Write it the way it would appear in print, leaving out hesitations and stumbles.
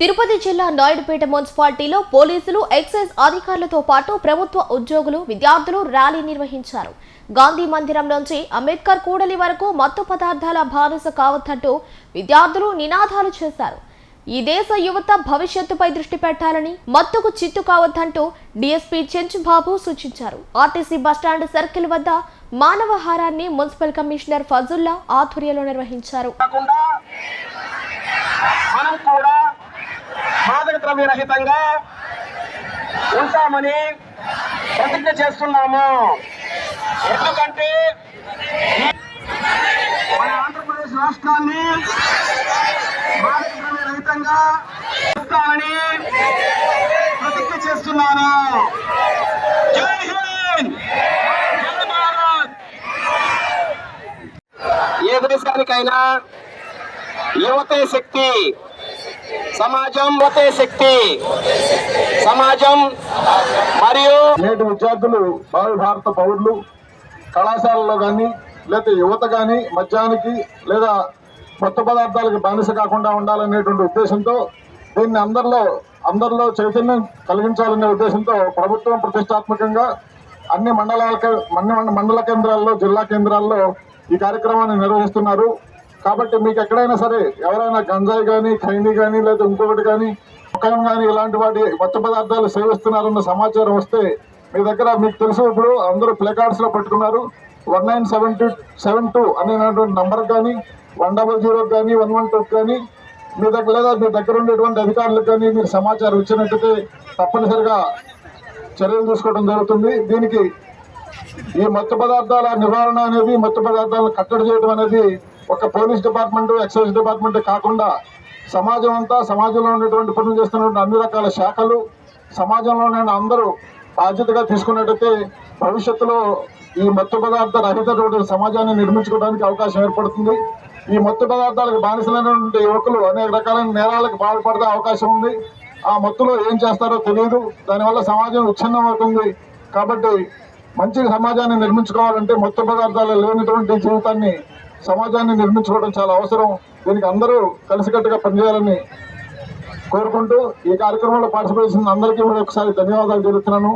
తిరుపతి జిల్లా నాయుడుపేట మున్సిపాలిటీలో పోలీసులు ఎక్సైజ్ అధికారులతో పాటు ప్రభుత్వ ఉద్యోగులు విద్యార్థులు ర్యాలీ నిర్వహించారు. గాంధీ మందిరం నుంచి అంబేద్కర్ కూడలి వరకు మత్తు పదార్థాల బానిస కావద్దంటూ విద్యార్థులు నినాదాలు చేశారు. ఈ దేశ యువత భవిష్యత్తుపై దృష్టి పెట్టాలని, మత్తుకు చిత్తు కావద్దంటూ డీఎస్పీ చెంచుబాబు సూచించారు. ఆర్టీసీ బస్టాండ్ సర్కిల్ వద్ద మానవహారాన్ని మున్సిపల్ కమిషనర్ ఫజుల్లా ఆధ్వర్యంలో నిర్వహించారు. మాదక ద్రవ్య రహితంగా ఉంటామని ప్రతిజ్ఞ చేస్తున్నాము. ఎందుకంటే మన ఆంధ్రప్రదేశ్ రాష్ట్రాన్ని మాదక ద్రవ్య రహితంగా ఉంటామని ప్రతిజ్ఞ చేస్తున్నాను. జై హింద్, జై భారత్. ఏ దేశానికైనా యువతే శక్తి, సమాజం యువతే శక్తి, సమాజం. మరియు నేటి విద్యార్థులు భావి భారత పౌరులు కళాశాలలో కానీ లేదా యువత కానీ మద్యానికి లేదా మత్తు పదార్థాలకు బానిస కాకుండా ఉండాలనేటువంటి ఉద్దేశంతో దీన్ని అందరిలో చైతన్యం కలిగించాలనే ఉద్దేశంతో ప్రభుత్వం ప్రతిష్టాత్మకంగా అన్ని మండల కేంద్రాల్లో, జిల్లా కేంద్రాల్లో ఈ కార్యక్రమాన్ని నిర్వహిస్తున్నారు. కాబట్టి మీకు ఎక్కడైనా సరే ఎవరైనా గంజాయి కానీ, ఖైనీ కానీ, లేదా ఇంకొకటి కానీ, మొక్కం కానీ ఇలాంటి వాటి మత్తు పదార్థాలు సేవిస్తున్నారన్న సమాచారం వస్తే మీ దగ్గర, మీకు తెలుసు ఇప్పుడు అందరూ ప్లే కార్డ్స్ లో పెట్టుకున్నారు, 1972 అనేటువంటి నంబర్ కానీ, 100 కానీ, 112 కానీ మీ దగ్గర, లేదా మీ దగ్గర ఉండేటువంటి అధికారులకు కానీ మీరు సమాచారం ఇచ్చినట్టయితే తప్పనిసరిగా చర్యలు తీసుకోవడం జరుగుతుంది. దీనికి ఈ మత్తు పదార్థాల నివారణ అనేది, మత్తు పదార్థాలను కట్టడి చేయడం అనేది ఒక పోలీస్ డిపార్ట్మెంట్, ఎక్సైజ్ డిపార్ట్మెంట్ కాకుండా సమాజం అంతా, సమాజంలో ఉన్నటువంటి పనులు చేస్తున్నటువంటి అన్ని రకాల శాఖలు, సమాజంలోనే అందరూ బాధ్యతగా తీసుకున్నట్టయితే భవిష్యత్తులో ఈ మత్తు పదార్థ రహిత సమాజాన్ని నిర్మించుకోవడానికి అవకాశం ఏర్పడుతుంది. ఈ మత్తు పదార్థాలకు బానిసలైనటువంటి యువకులు అనేక రకాలైన నేరాలకు పాల్పడే అవకాశం ఉంది. ఆ మత్తులో ఏం చేస్తారో తెలియదు. దానివల్ల సమాజం విచ్ఛిన్నం అవుతుంది. కాబట్టి మంచి సమాజాన్ని నిర్మించుకోవాలంటే మత్తు పదార్థాలు లేనటువంటి జీవితాన్ని, సమాజాన్ని నిర్మించుకోవడం చాలా అవసరం. దీనికి అందరూ కలిసికట్టుగా పనిచేయాలని కోరుకుంటూ ఈ కార్యక్రమంలో పార్టిసిపేట్ చేసిన అందరికీ ఒకసారి ధన్యవాదాలు తెలుపుతున్నాను.